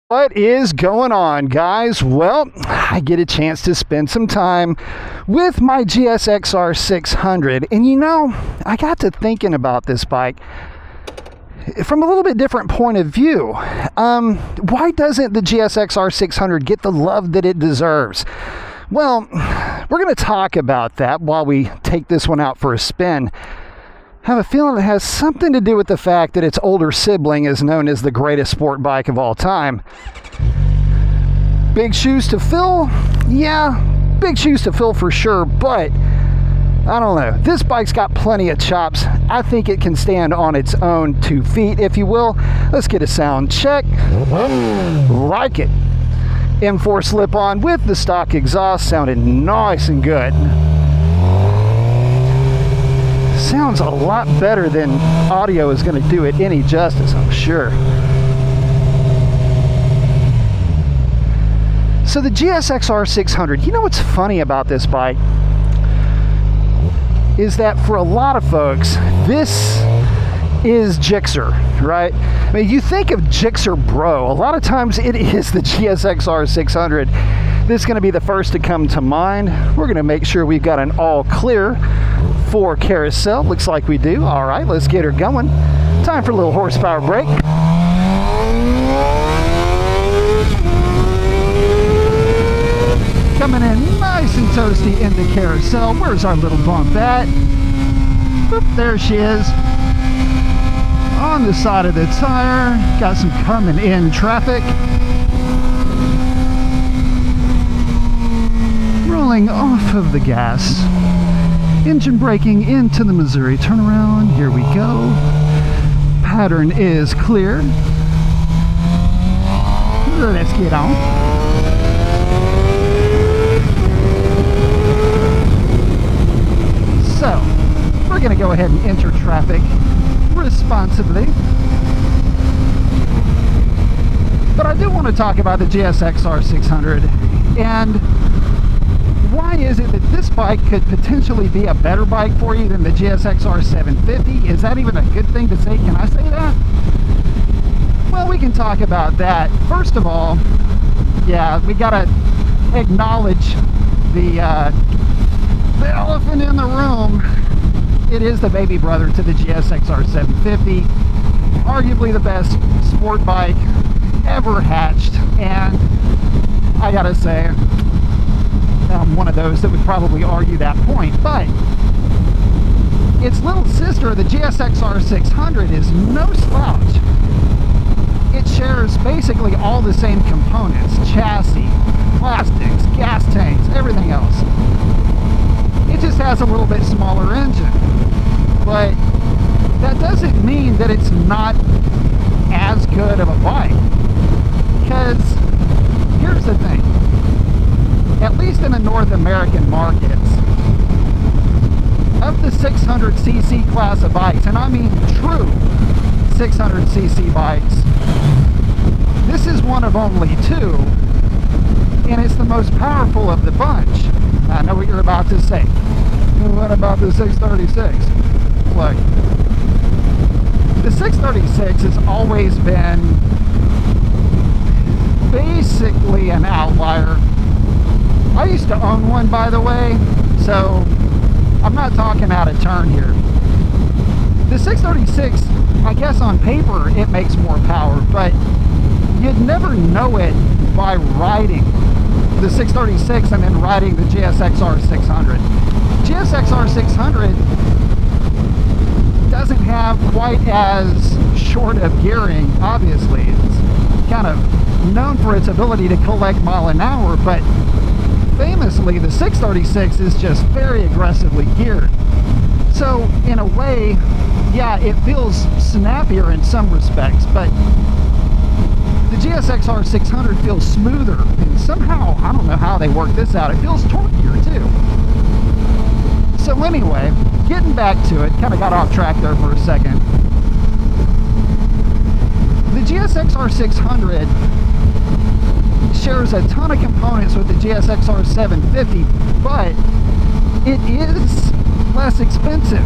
What is going on, guys? Well, I get a chance to spend some time with my GSXR 600, and I got to thinking about this bike from a little bit different point of view. Why doesn't the GSXR 600 get the love that it deserves? Well, we're going to talk about that while we take this one out for a spin. I have a feeling it has something to do with the fact that its older sibling is known as the greatest sport bike of all time. Big shoes to fill? Yeah, big shoes to fill for sure, but I don't know. This bike's got plenty of chops. I think it can stand on its own 2 feet, if you will. Let's get a sound check. Like it. M4 slip-on with the stock exhaust sounded nice and good. Sounds a lot better than audio is going to do it any justice, I'm sure. So the GSXR 600, you know what's funny about this bike? Is that for a lot of folks, this is GSXR, right? I mean, you think of GSXR Bro, a lot of times it is the GSXR 600. This is going to be the first to come to mind. We're going to make sure we've got an all clear for carousel. Looks like we do. All right, let's get her going. Time for a little horsepower break. Coming in nice and toasty in the carousel. Where's our little bump at? Boop, there she is. On the side of the tire. Got some coming in traffic. Rolling off of the gas. Engine braking into the Missouri turnaround. Here we go. Pattern is clear. Let's get on. So, we're going to go ahead and enter traffic responsibly. But I do want to talk about the GSXR 600 and why is it that this bike could potentially be a better bike for you than the GSXR 750? Is that even a good thing to say? Can I say that? Well, we can talk about that. First of all, yeah, we got to acknowledge the elephant in the room. It is the baby brother to the GSXR 750. Arguably the best sport bike ever hatched. And I got to say, I'm one of those that would probably argue that point, but its little sister, the GSXR 600, is no slouch. It shares basically all the same components: chassis, plastics, gas tanks, everything else. It just has a little bit smaller engine, but that doesn't mean that it's not as good of a bike, because here's the thing. At least in the North American markets, of the 600cc class of bikes, and I mean true 600cc bikes, this is one of only two, and it's the most powerful of the bunch. I know what you're about to say. What about the 636? Look, the 636 has always been basically an outlier. I used to own one, by the way, so I'm not talking out of turn here. The 636, I guess on paper, it makes more power, but you'd never know it by riding the 636 and then riding the GSXR 600. GSXR 600 doesn't have quite as short of gearing, obviously. It's kind of known for its ability to collect mile an hour, but famously, the 636 is just very aggressively geared. So, in a way, yeah, it feels snappier in some respects, but the GSXR 600 feels smoother, and somehow, I don't know how they work this out, it feels torquier too. So anyway, getting back to it, kind of got off track there for a second. The GSXR 600 shares a ton of components with the GSXR 750, but it is less expensive.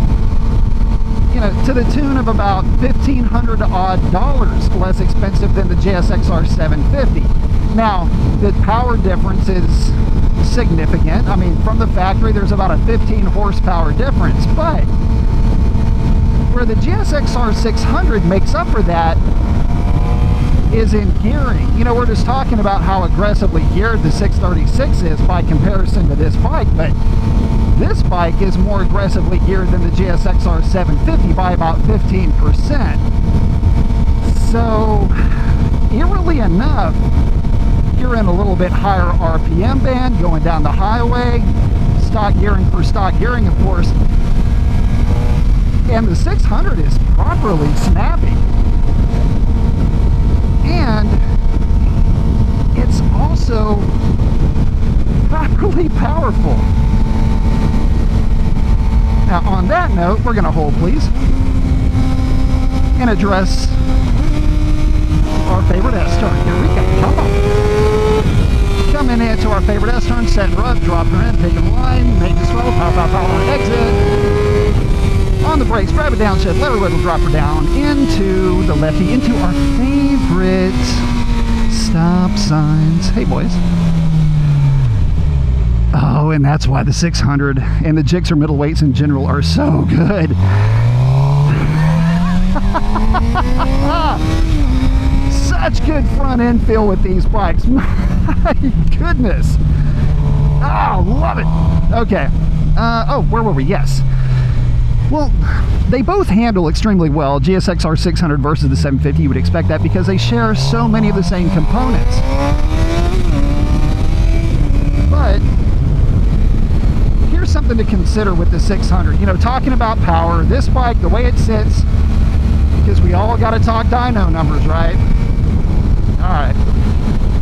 you know, to the tune of about $1,500 odd less expensive than the GSXR 750. Now, the power difference is significant. I mean, from the factory, there's about a 15 horsepower difference, but where the GSXR 600 makes up for that is in gearing. You know, we're just talking about how aggressively geared the 636 is by comparison to this bike, but this bike is more aggressively geared than the GSXR 750 by about 15%. So, eerily enough, you're in a little bit higher RPM band going down the highway, stock gearing for stock gearing, of course, and the 600 is properly snappy. And it's also properly powerful. Now, on that note, we're going to hold, please, and address our favorite S-turn. Here we go. Come on. Coming into our favorite S-turn, setting her up, dropping her in, taking the line, make it slow, power, power, power, exit. On the brakes, drive it down, shift, lever, wiggle, drop her down into the lefty, into our favorite stop signs. Hey, boys. Oh, and that's why the 600 and the Gixxer middleweights in general are so good. Such good front end feel with these bikes. My goodness. Oh, love it. Okay. Oh, where were we? Yes. Well, they both handle extremely well. GSXR 600 versus the 750, you would expect that because they share so many of the same components. But here's something to consider with the 600. You know, talking about power, this bike, the way it sits, because we all got to talk dyno numbers, right? All right.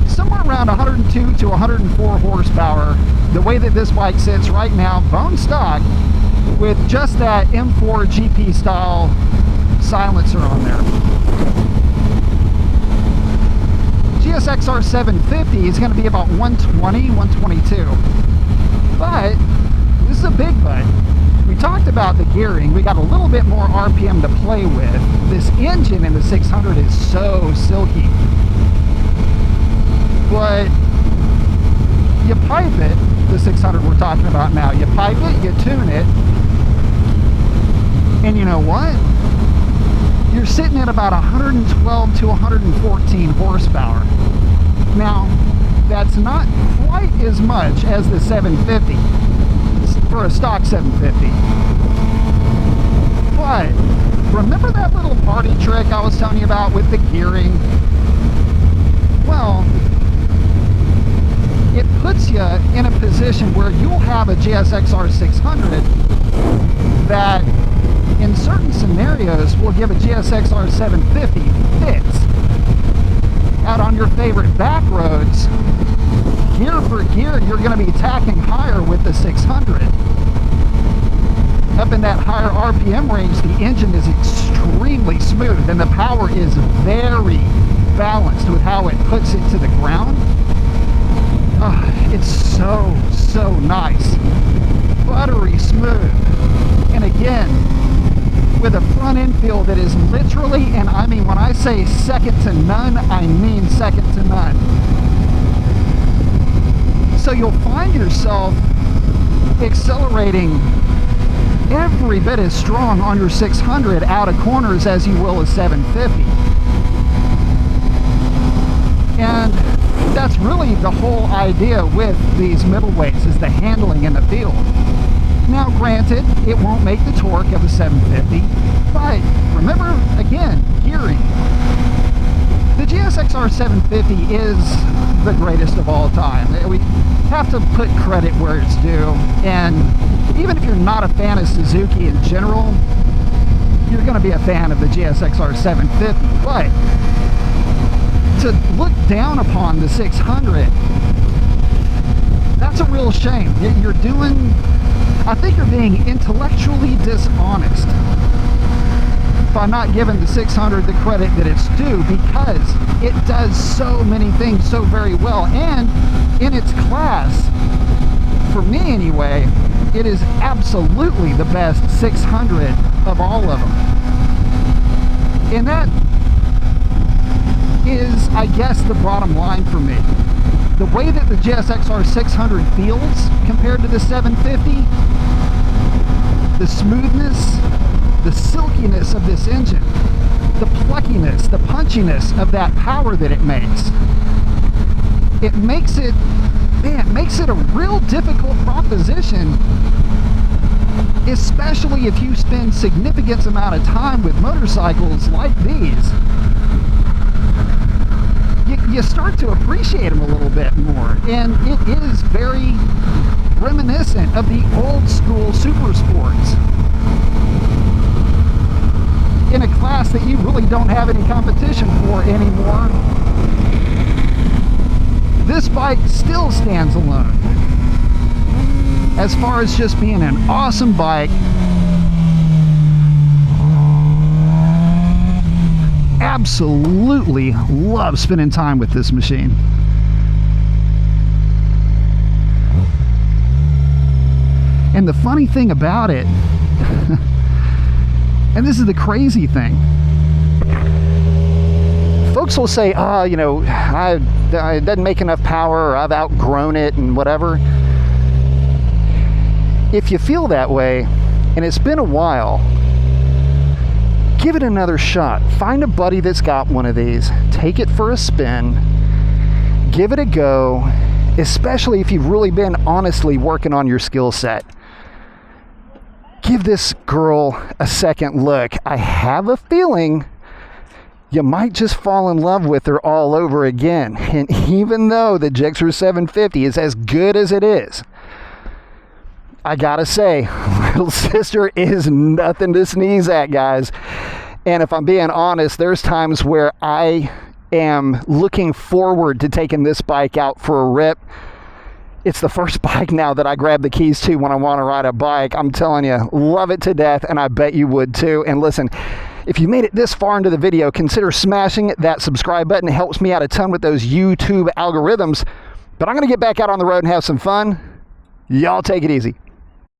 Somewhere around 102 to 104 horsepower, the way that this bike sits right now, bone stock, with just that M4 GP style silencer on there. GSXR 750 is going to be about 120, 122. But this is a big but. We talked about the gearing. We got a little bit more RPM to play with. This engine in the 600 is so silky. But you pipe it, the 600 we're talking about now. You pipe it, you tune it, and you know what? You're sitting at about 112 to 114 horsepower. Now, that's not quite as much as the 750 for a stock 750. But remember that little party trick I was telling you about with the gearing? Well, it puts you in a position where you'll have a GSXR 600 that in certain scenarios will give a GSXR 750 fits. Out on your favorite back roads, gear for gear, you're going to be tacking higher with the 600. Up in that higher RPM range, the engine is extremely smooth and the power is very balanced with how it puts it to the ground. It's so nice. Buttery smooth. And again, with a front end feel that is literally, and I mean when I say second to none, I mean second to none. So you'll find yourself accelerating every bit as strong on your 600 out of corners as you will a 750. And that's really the whole idea with these middleweights, is the handling and the feel. Now granted, it won't make the torque of a 750, but remember, again, gearing. The GSXR 750 is the greatest of all time. We have to put credit where it's due, and even if you're not a fan of Suzuki in general, you're going to be a fan of the GSXR 750, but to look down upon the 600, that's a real shame. You're doing, I think you're being intellectually dishonest by not giving the 600 the credit that it's due, because it does so many things so very well, and in its class, for me anyway, It is absolutely the best 600 of all of them. And that is, I guess, the bottom line for me. The way that the GSXR 600 feels compared to the 750, the smoothness, the silkiness of this engine, the pluckiness, the punchiness of that power that it makes, it makes it a real difficult proposition, especially if you spend significant amount of time with motorcycles like these. You start to appreciate them a little bit more, and it is very reminiscent of the old school super sports in a class that you really don't have any competition for anymore. This bike still stands alone as far as just being an awesome bike. Absolutely love spending time with this machine. And the funny thing about it, and this is the crazy thing, folks will say, oh, you know, it doesn't make enough power, or I've outgrown it and whatever. If you feel that way, and it's been a while, give it another shot. Find a buddy that's got one of these. Take it for a spin. Give it a go, especially if you've really been honestly working on your skill set. Give this girl a second look. I have a feeling you might just fall in love with her all over again. And even though the GSXR 750 is as good as it is, I gotta say, little sister is nothing to sneeze at, guys. And if I'm being honest, there's times where I am looking forward to taking this bike out for a rip. It's the first bike now that I grab the keys to when I want to ride a bike. I'm telling you, love it to death, and I bet you would too. And listen, if you made it this far into the video, consider smashing that subscribe button. It helps me out a ton with those YouTube algorithms. But I'm going to get back out on the road and have some fun. Y'all take it easy.